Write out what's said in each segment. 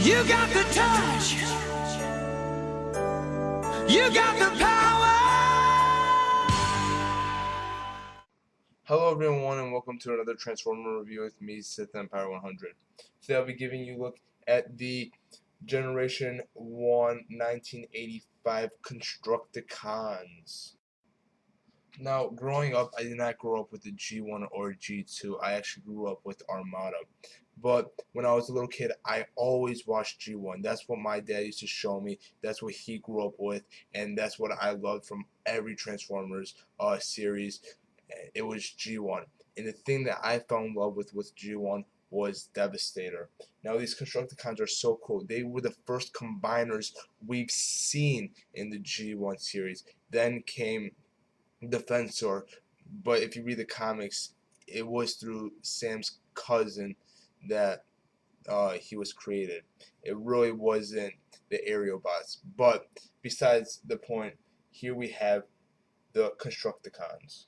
You got the touch. You got the power. Hello everyone and welcome to another Transformer review with me, Sith Empire 100. Today I'll be giving you a look at the Generation 1 1985 Constructicons. Now, growing up, I did not grow up with the G1 or G2. I actually grew up with Armada. But when I was a little kid, I always watched G1. That's what my dad used to show me. That's what he grew up with. And that's what I loved from every Transformers series. It was G1. And the thing that I fell in love with G1 was Devastator. Now these Constructicons are so cool. They were the first combiners we've seen in the G1 series. Then came Defensor, but if you read the comics, it was through Sam's cousin that he was created. It really wasn't the aerial bots. But besides the point, here we have the Constructicons.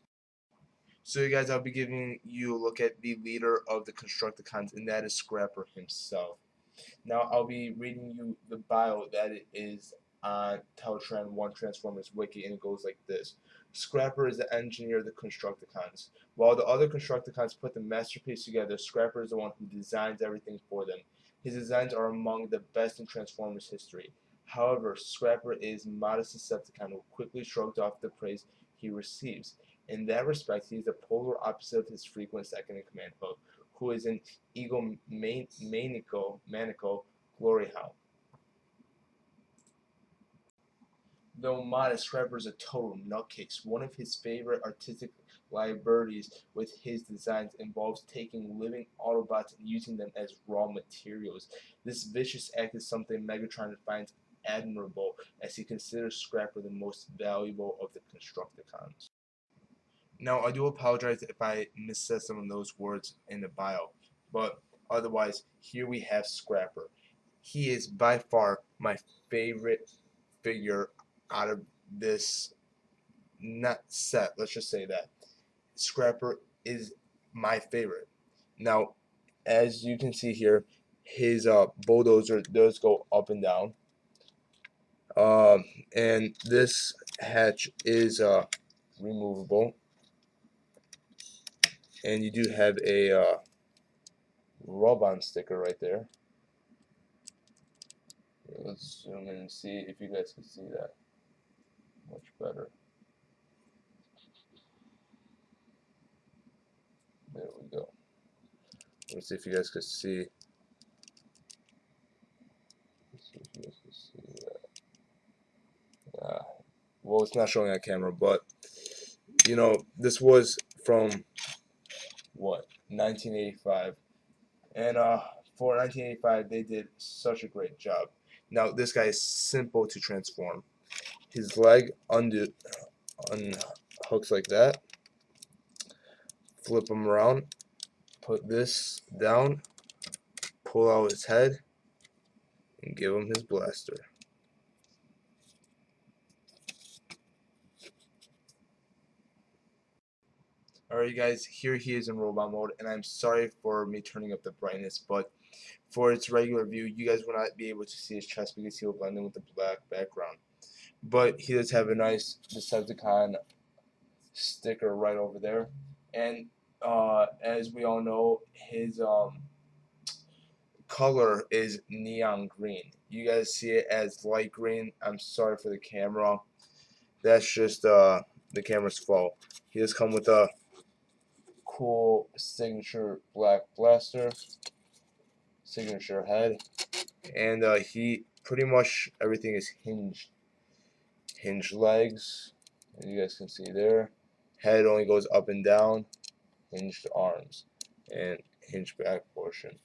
So you guys, I'll be giving you a look at the leader of the Constructicons, and that is Scrapper himself. Now I'll be reading you the bio that it is on Teletran 1 Transformers Wiki, and it goes like this. Scrapper is the engineer of the Constructicons. While the other Constructicons put the masterpiece together, Scrapper is the one who designs everything for them. His designs are among the best in Transformers history. However, Scrapper is modest Decepticon who quickly shrugs off the praise he receives. In that respect, he is the polar opposite of his frequent second-in-command Hook, who is an egomaniacal glory hound. Though modest, Scrapper is a total nutcase. One of his favorite artistic liabilities with his designs involves taking living Autobots and using them as raw materials. This vicious act is something Megatron finds admirable, as he considers Scrapper the most valuable of the Constructicons. Now, I do apologize if I missaid some of those words in the bio, but otherwise, here we have Scrapper. He is by far my favorite figure out of this set. Let's just say that. Scrapper is my favorite. Now, as you can see here, his bulldozer does go up and down. And this hatch is removable. And you do have a rub-on sticker right there. Let's zoom in and see if you guys can see that much better. There we go. Let's see if you guys can see. Let's see if you guys can see that. Well, it's not showing on camera, but you know, this was from what, 1985, and for 1985 they did such a great job. Now this guy is simple to transform. His leg unhooks like that. Flip him around. Put this down. Pull out his head and give him his blaster. Alright guys, here he is in robot mode, and I'm sorry for me turning up the brightness, but for its regular view, you guys will not be able to see his chest because he will blend in with the black background. But he does have a nice Decepticon sticker right over there, and as we all know, his color is neon green. You guys see it as light green. I'm sorry for the camera. That's just the camera's fault. He does come with a cool signature black blaster, signature head, and he pretty much everything is hinged legs, and you guys can see there. Head only goes up and down, hinged arms, and hinged back portion.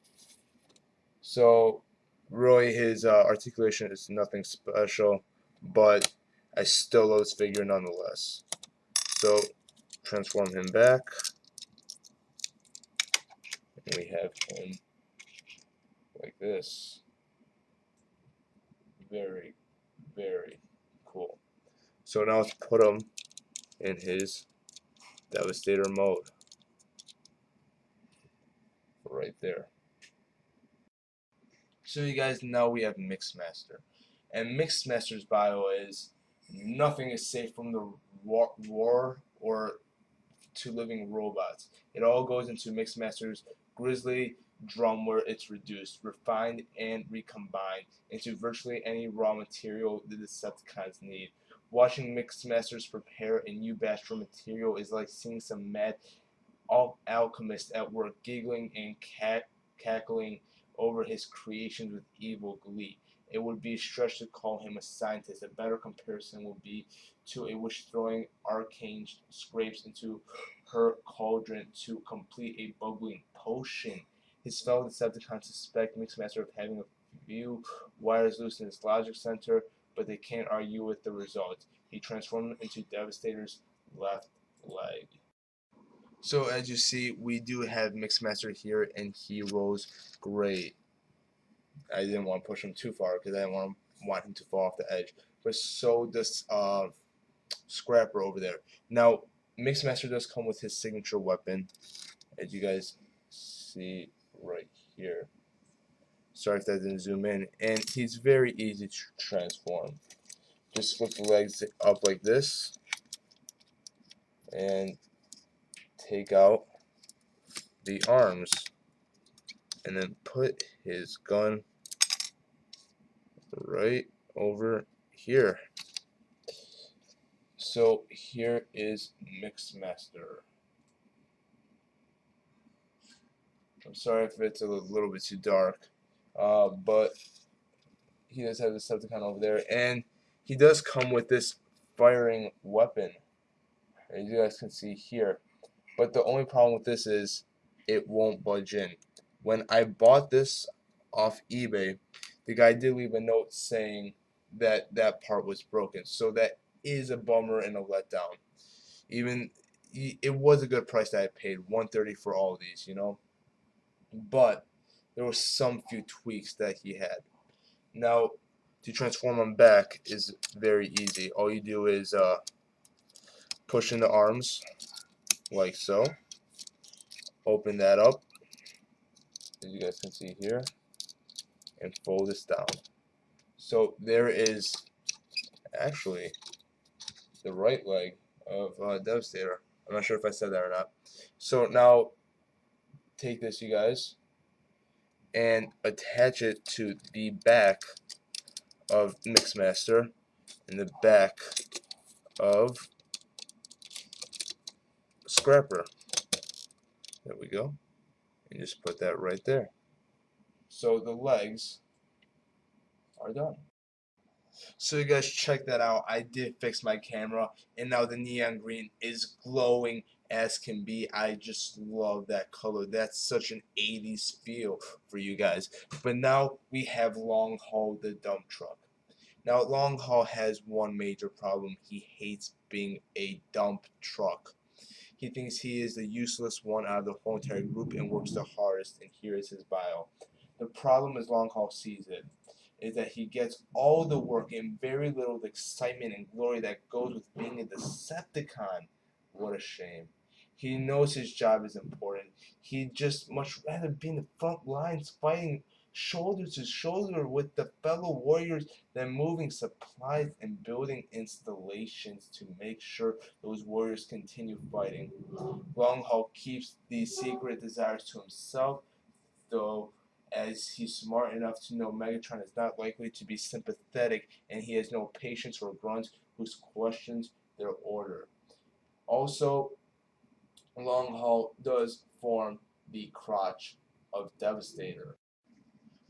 So really his articulation is nothing special, but I still love this figure nonetheless. So transform him back. We have him like this. Very, very cool. So now let's put him in his Devastator mode. Right there. So you guys know we have Mixmaster, and Mixmaster's bio is nothing is safe from the war or to living robots. It all goes into Mixmaster's grizzly drum where it's reduced, refined, and recombined into virtually any raw material the Decepticons need. Watching Mixmasters prepare a new batch for material is like seeing some mad alchemist at work, giggling and cackling over his creations with evil glee. It would be a stretch to call him a scientist. A better comparison would be to a witch throwing arcane scrapes into her cauldron to complete a bubbling potion. His fellow Decepticons suspect Mixmaster of having a few wires loose in his logic center, but they can't argue with the result. He transformed into Devastator's left leg. So as you see, we do have Mixmaster here, and he rolls great. I didn't want to push him too far because I didn't want him to fall off the edge. But so does Scrapper over there. Now, Mixmaster does come with his signature weapon, as you guys see right here. Sorry if that didn't zoom in. And he's very easy to transform. Just flip the legs up like this, and take out the arms, and then put his gun right over here. So here is Mixmaster. I'm sorry if it's a little bit too dark, but he does have the Decepticon over there, and he does come with this firing weapon, as you guys can see here. But the only problem with this is it won't budge in. When I bought this off eBay, the guy did leave a note saying that that part was broken. So that is a bummer and a letdown. Even it was a good price that I paid, $130 for all of these, you know. But there were some few tweaks that he had. Now, to transform him back is very easy. All you do is push in the arms like so. Open that up, as you guys can see here, and fold this down. So there is actually the right leg of Devastator. I'm not sure if I said that or not. So now take this, you guys, and attach it to the back of Mixmaster and the back of Scrapper. There we go. And just put that right there. So the legs are done. So you guys check that out. I did fix my camera, and now the neon green is glowing as can be. I just love that color. That's such an 80s feel for you guys. But now we have Long Haul, the dump truck. Now Long Haul has one major problem. He hates being a dump truck. He thinks he is the useless one out of the whole entire group and works the hardest, and here is his bio. The problem is Long Haul sees it, is that he gets all the work and very little of the excitement and glory that goes with being a Decepticon. What a shame. He knows his job is important. He'd just much rather be in the front lines fighting shoulder to shoulder with the fellow warriors than moving supplies and building installations to make sure those warriors continue fighting. Long Haul keeps these secret desires to himself, though, as he's smart enough to know Megatron is not likely to be sympathetic, and he has no patience for grunts who questions their order. Also, Long Haul does form the crotch of Devastator.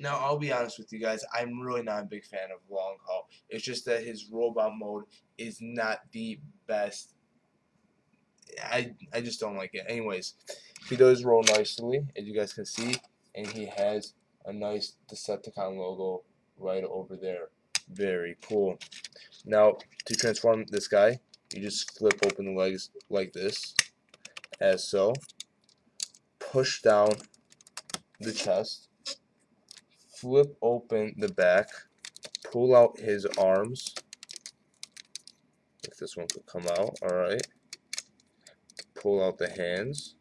Now, I'll be honest with you guys, I'm really not a big fan of Long Haul. It's just that his robot mode is not the best. I just don't like it. Anyways, he does roll nicely, as you guys can see, and he has a nice Decepticon logo right over there. Very cool. Now, to transform this guy, you just flip open the legs like this, as so. Push down the chest, flip open the back, pull out his arms. If this one could come out, alright. Pull out the hands.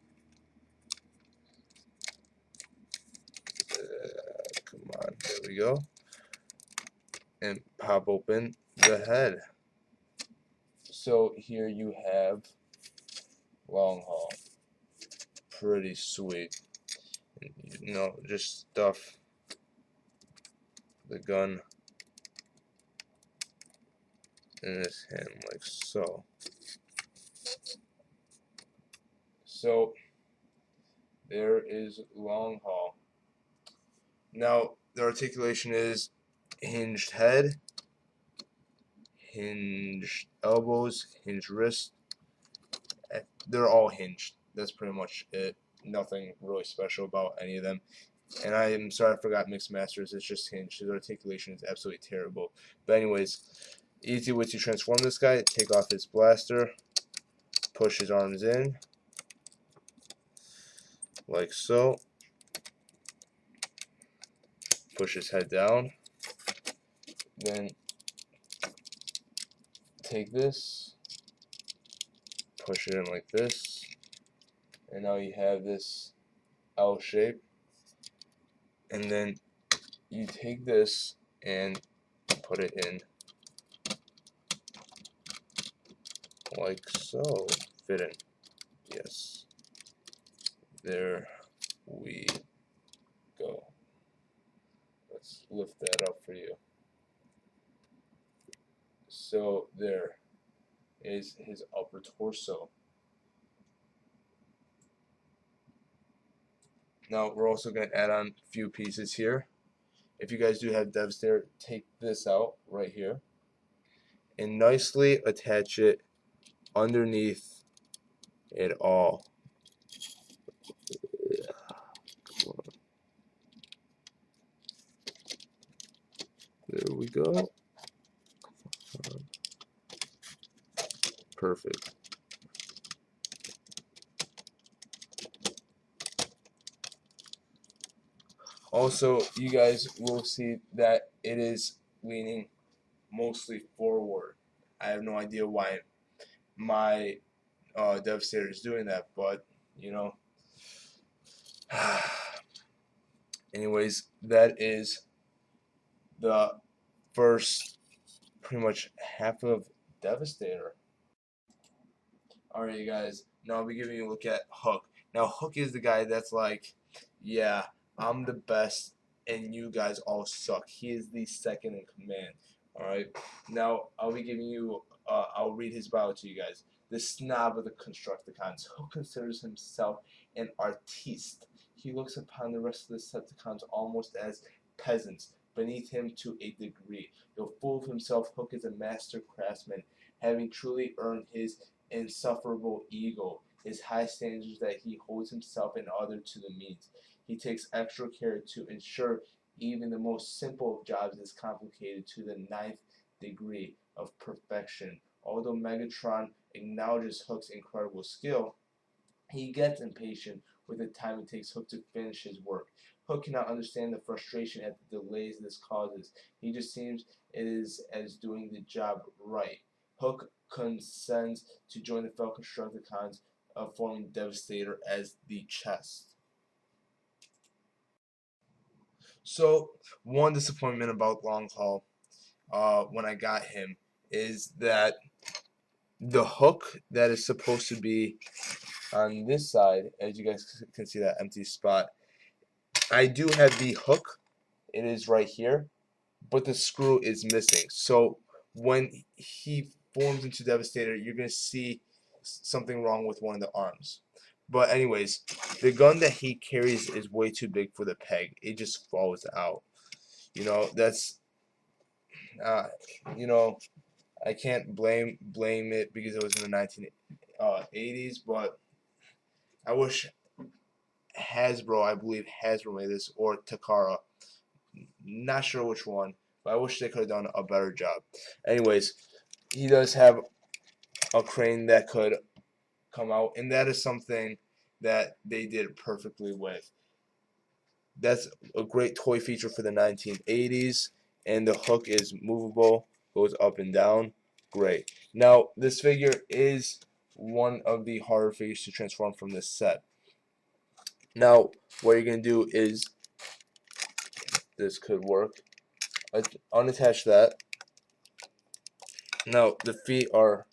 Come on, there we go. And pop open the head. So here you have long haul. Pretty sweet. You know, just stuff the gun in his hand like so. So there is long haul. Now the articulation is hinged head, hinged elbows, hinged wrist. They're all hinged. That's pretty much it. Nothing really special about any of them. And I am sorry I forgot Mixed Masters. It's just hinged. His articulation is absolutely terrible. But anyways, easy way to transform this guy. Take off his blaster. Push his arms in. Like so. Push his head down. Then take this. Push it in like this. And now you have this L shape. And then you take this and put it in like so. Fit in. Yes. There we go. Let's lift that up for you. So there is his upper torso. Now we're also going to add on a few pieces here. If you guys do have Devastator, take this out right here and nicely attach it underneath it all. There we go. Perfect. Also, you guys will see that it is leaning mostly forward. I have no idea why my Devastator is doing that, but you know. Anyways, that is the first pretty much half of Devastator. Alright, you guys, now I'll be giving you a look at Hook. Now, Hook is the guy that's like, yeah, I'm the best, and you guys all suck. He is the second in command. Alright, now I'll be giving you, I'll read his bio to you guys. The snob of the Constructicons. Hook considers himself an artiste. He looks upon the rest of the Decepticons almost as peasants, beneath him to a degree. Though full of himself, Hook is a master craftsman, having truly earned his insufferable ego, his high standards that he holds himself and others to the means. He takes extra care to ensure even the most simple of jobs is complicated to the ninth degree of perfection. Although Megatron acknowledges Hook's incredible skill, he gets impatient with the time it takes Hook to finish his work. Hook cannot understand the frustration at the delays this causes. He just seems it is as doing the job right. Hook consents to join the fellow Constructicons, forming Devastator as the chest. So, one disappointment about Long Haul when I got him is that the hook that is supposed to be on this side, as you guys can see that empty spot, I do have the hook. It is right here, but the screw is missing. So when he forms into Devastator, you're going to see something wrong with one of the arms. But anyways, the gun that he carries is way too big for the peg. It just falls out. You know, that's, you know, I can't blame it because it was in the 1980s, but I wish Hasbro, I believe Hasbro made this, or Takara, not sure which one, but I wish they could have done a better job. Anyways, he does have a crane that could come out, and that is something that they did perfectly with. That's a great toy feature for the 1980s, and the hook is movable, goes up and down. Great. Now, this figure is one of the harder figures to transform from this set. Now, what you're going to do is this could work. Unattach that. Now the feet are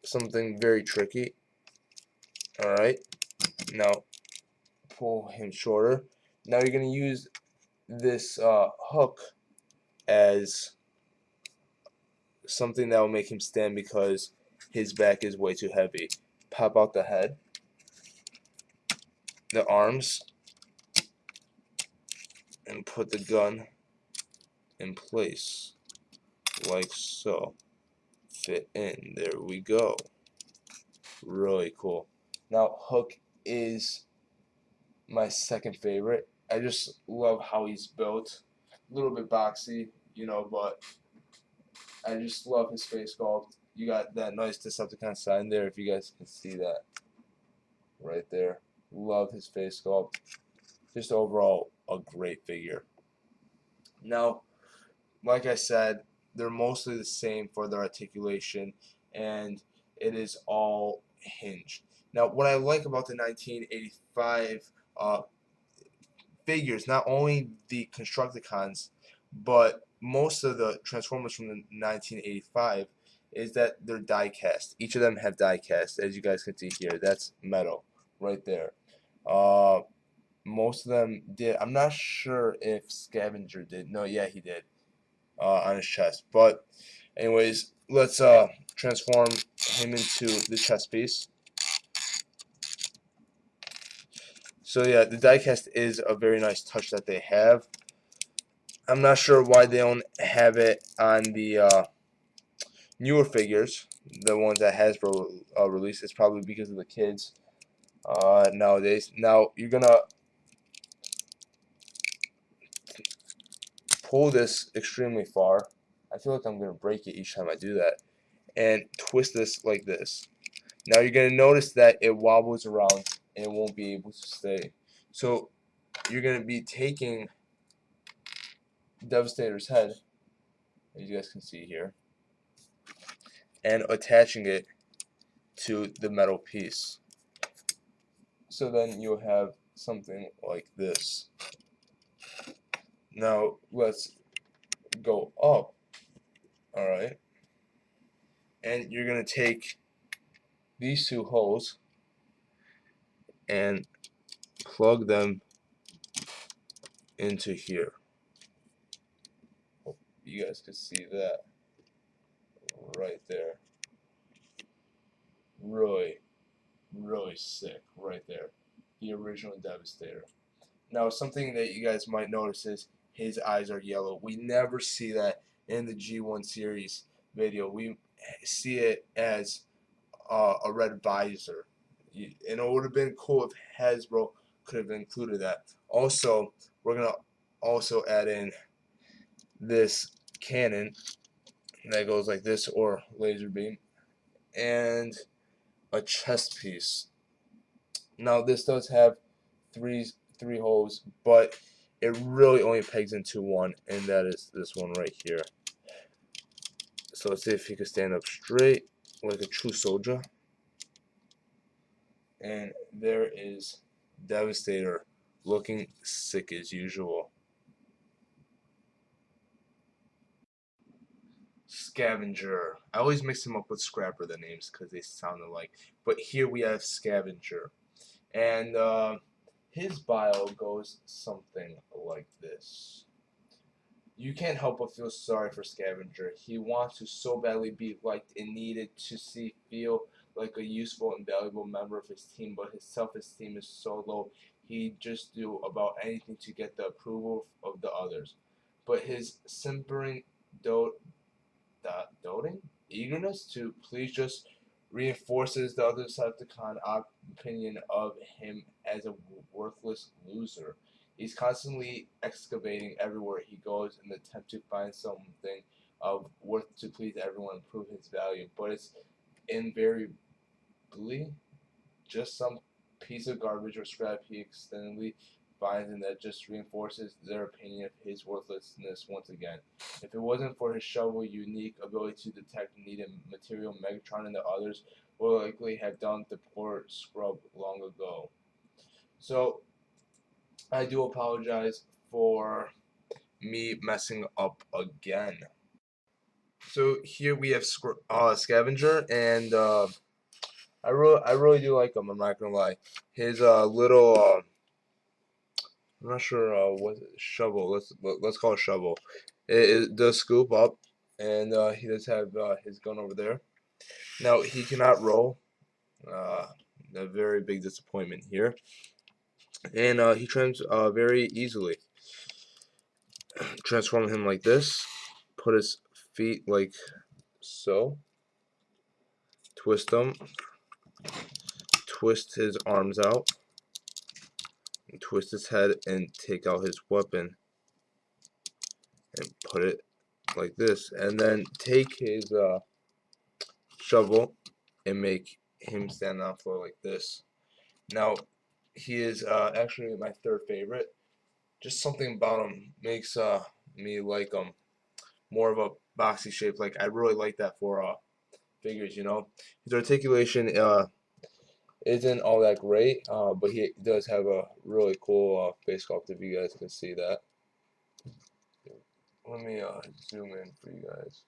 something very tricky. Alright, now pull him shorter. Now you're going to use this hook as something that will make him stand because his back is way too heavy. Pop out the head, the arms, and put the gun in place like so. Fit in. There we go. Really cool. Now Hook is my second favorite. I just love how he's built. A little bit boxy, you know, but I just love his face sculpt. You got that nice Decepticon sign there, if you guys can see that right there. Love his face sculpt. Just overall a great figure. Now, like I said, they're mostly the same for their articulation, and it is all hinged. Now, what I like about the 1985 figures, not only the Constructicons, but most of the Transformers from the 1985, is that they're die cast. Each of them have die cast, as you guys can see here. That's metal right there. Most of them did. I'm not sure if Scavenger did. No, yeah, he did on his chest. But anyways, let's transform him into the chest piece. So yeah, the diecast is a very nice touch that they have. I'm not sure why they don't have it on the newer figures, the ones that Hasbro released. It's probably because of the kids nowadays. Now you're gonna pull this extremely far. I feel like I'm gonna break it each time I do that, and twist this like this. Now you're gonna notice that it wobbles around and it won't be able to stay. So you're gonna be taking Devastator's head, as you guys can see here, and attaching it to the metal piece. So then you'll have something like this. Now let's go up. Alright. And you're going to take these two holes and plug them into here. Hope you guys can see that right there. Really, really sick right there. The original Devastator. Now, something that you guys might notice is his eyes are yellow. We never see that in the G1 series video. We see it as a red visor. And it would have been cool if Hasbro could have included that. Also, we're going to also add in this cannon that goes like this, or laser beam, and a chest piece. Now, this does have three holes, but it really only pegs into one, and that is this one right here. So let's see if he can stand up straight like a true soldier. And there is Devastator, looking sick as usual. Scavenger. I always mix them up with Scrapper, the names, because they sound alike. But here we have Scavenger. And his bio goes something like this. You can't help but feel sorry for Scavenger. He wants to so badly be liked and needed to feel like a useful and valuable member of his team, but his self-esteem is so low he'd just do about anything to get the approval of the others. But his simpering doting eagerness to please just reinforces the other Decepticon opinion of him as a worthless loser. He's constantly excavating everywhere he goes in the attempt to find something of worth to please everyone and prove his value, but it's invariably just some piece of garbage or scrap he extendedly finds, and that just reinforces their opinion of his worthlessness once again. If it wasn't for his shovel unique ability to detect needed material, Megatron and the others would likely have dumped the poor scrub long ago. So I do apologize for me messing up again. So here we have Scavenger, and I really do like him. I'm not gonna lie. His little I'm not sure what shovel. Let's call it shovel. It does scoop up, and he does have his gun over there. Now he cannot roll. Uh, a very big disappointment here, and he trans very easily. Transform him like this. Put his feet like so. Twist them. Twist his arms out. Twist his head and take out his weapon and put it like this, and then take his shovel and make him stand on the floor like this. Now he is actually my third favorite. Just something about him makes me like him. More of a boxy shape. Like I really like that for figures. You know, his articulation isn't all that great, but he does have a really cool face sculpt. If you guys can see that. Let me zoom in for you guys.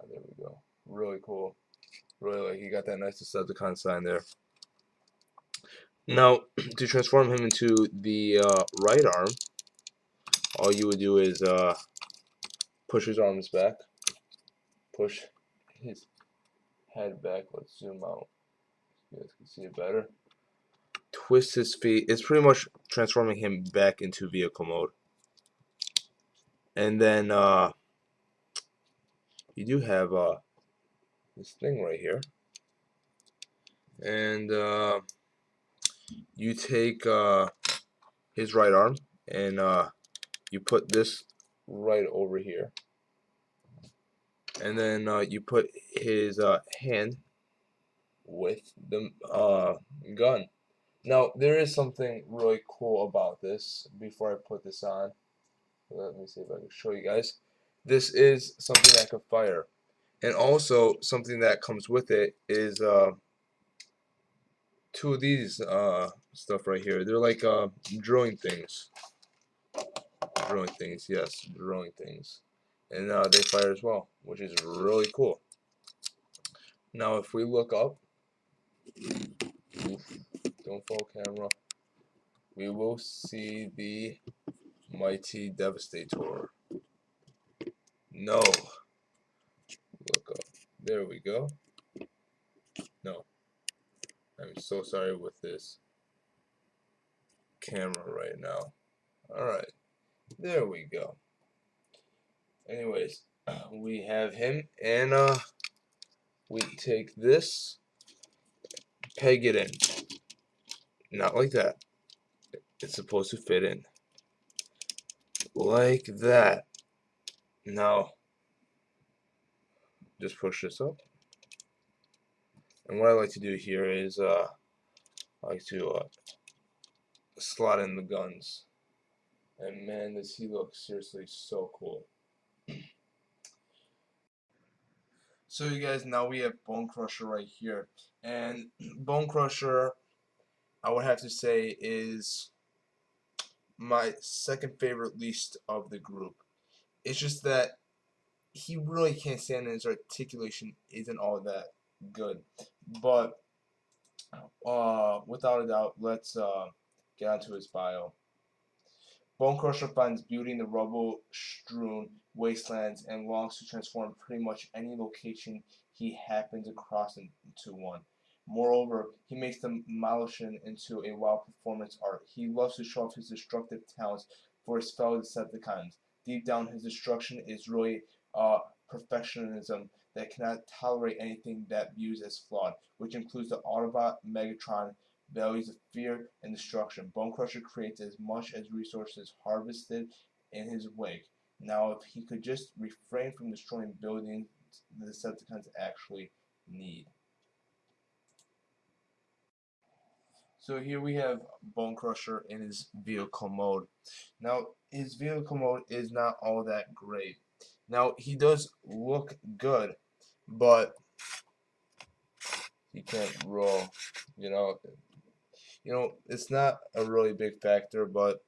There we go. Really cool. Really like he got that nice Decepticon sign there. Now to transform him into the right arm, all you would do is push his arms back, push his head back. Let's zoom out so you guys can see it better. Twist his feet. It's pretty much transforming him back into vehicle mode. And then you do have this thing right here, and you take his right arm and you put this right over here, and then you put his hand with the gun. Now there is something really cool about this. Before I put this on, let me see if I can show you guys. This is something that can fire, and also something that comes with it is two of these stuff right here. They're like drilling things. Drilling things, yes, drilling things. And they fire as well, which is really cool. Now if we look up, oof, don't fall camera, we will see the mighty Devastator. No, look up. There we go. No, I'm so sorry with this camera right now. Alright, there we go. Anyways, we have him, and we take this, peg it in. Not like that. It's supposed to fit in. Like that. Now, just push this up. And what I like to do here is I like to slot in the guns. And man, does he look seriously so cool. So you guys, now we have Bone Crusher right here. And Bone Crusher, I would have to say, is my second favorite least of the group. It's just that he really can't stand, and his articulation isn't all that good. But without a doubt, let's get onto his bio. Bone Crusher finds beauty in the rubble-strewn wastelands and longs to transform pretty much any location he happens across into one. Moreover, he makes the demolition into a wild performance art. He loves to show off his destructive talents for his fellow Decepticons. Deep down, his destruction is really perfectionism that cannot tolerate anything that views as flawed, which includes the Autobot, Megatron, values of fear and destruction. Bone Crusher creates as much as resources harvested in his wake. Now, if he could just refrain from destroying buildings the Decepticons actually need. So here we have Bone Crusher in his vehicle mode. Now, his vehicle mode is not all that great. Now, he does look good, but he can't roll. You know, it's not a really big factor, but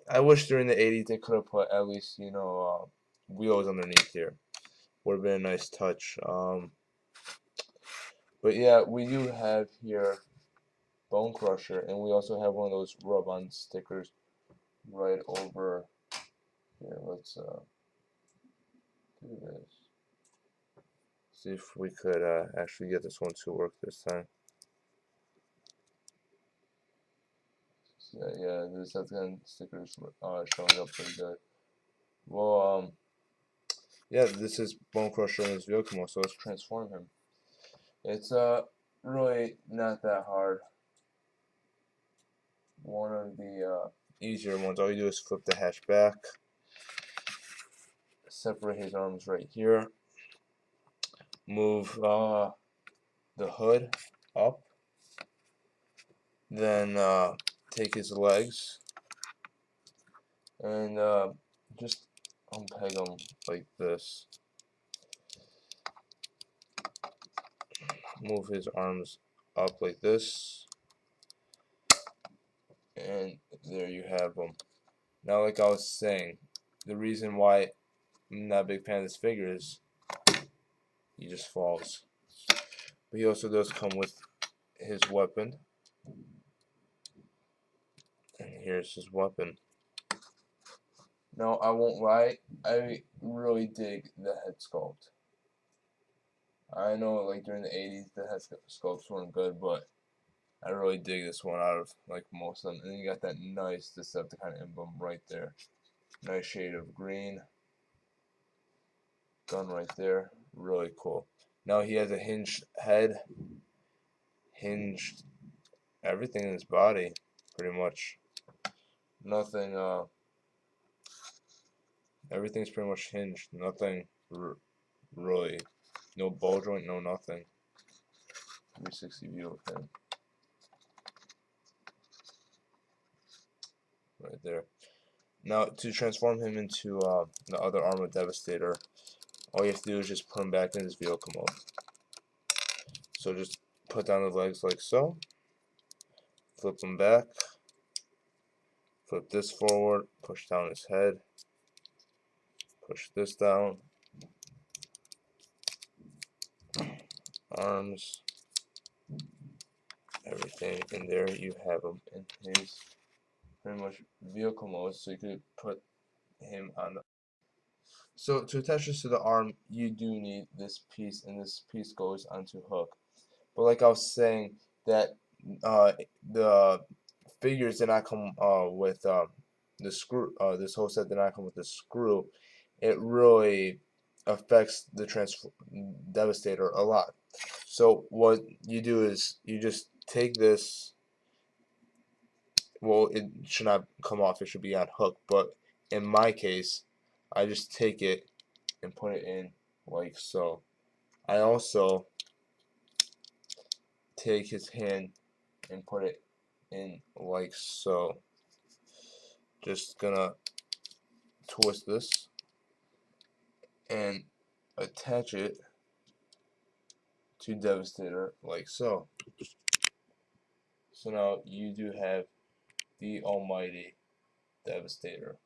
I wish during the 80s they could have put at least, wheels underneath here. Would have been a nice touch. But yeah, we do have here Bone Crusher, and we also have one of those rub-on stickers right over here. Let's do this. See if we could actually get this one to work this time. So, yeah, this has got stickers showing up pretty good. Well, yeah, this is Bone Crusher in his vehicle mode, so let's transform him. It's really not that hard. One of the easier ones. All you do is flip the hatch back, separate his arms right here, move the hood up, then take his legs and just unpeg them like this. Move his arms up like this, and there you have them. Now, like I was saying, the reason why I'm not a big fan of this figure is he just falls. But he also does come with his weapon. And here's his weapon. Now, I won't lie, I really dig the head sculpt. I know, like, during the 80s, the head sculpts weren't good, but I really dig this one out of, like, most of them. And then you got that nice Decepticon emblem right there. Nice shade of green. Gun right there. Really cool. Now, he has a hinged head. Hinged everything in his body, pretty much. Nothing, everything's pretty much hinged. Nothing really. No ball joint, no nothing. 360 view of him. Right there. Now, to transform him into the other arm of Devastator, all you have to do is just put him back in his vehicle mode. So just put down the legs like so. Flip them back. Flip this forward. Push down his head. Push this down. Arms. Everything in there. You have him in his pretty much vehicle mode, so you could put him on the. So to attach this to the arm, you do need this piece, and this piece goes onto hook. But like I was saying, that the figures did not come with the screw. This whole set did not come with the screw. It really affects the Devastator a lot. So what you do is you just take this. Well, it should not come off. It should be on hook. But in my case, I just take it and put it in like so. I also take his hand and put it in like so. Just gonna twist this and attach it to Devastator like so. So now you do have the almighty Devastator.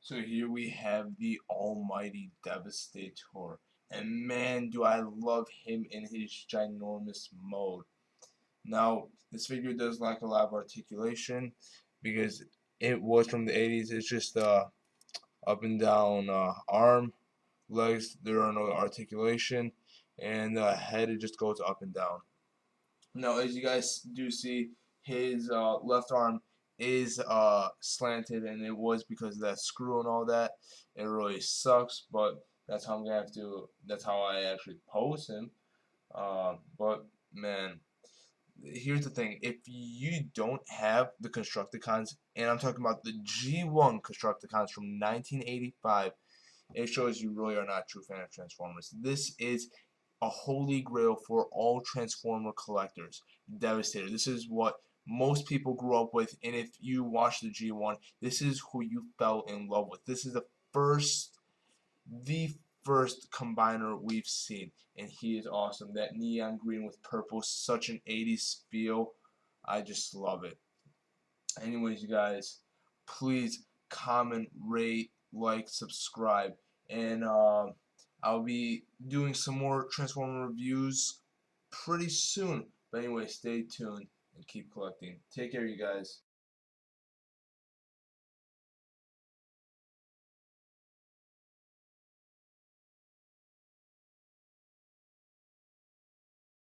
So here we have the almighty Devastator. And man, do I love him in his ginormous mode. Now, this figure does lack a lot of articulation because it was from the 80s. It's just up and down arm, legs, there are no articulation, and the head, it just goes up and down. Now, as you guys do see, his left arm is slanted, and it was because of that screw and all that. It really sucks, but that's how I'm gonna have to. That's how I actually pose him. But man, here's the thing: if you don't have the Constructicons, and I'm talking about the G1 Constructicons from 1985, it shows you really are not a true fan of Transformers. This is a holy grail for all Transformer collectors. Devastator. This is what most people grew up with, and if you watch the G1, this is who you fell in love with. This is the first combiner we've seen, and he is awesome. That neon green with purple, such an 80s feel. I just love it. Anyways, you guys, please comment, rate, like, subscribe, and I'll be doing some more Transformer reviews pretty soon. But anyway, stay tuned and keep collecting. Take care, you guys.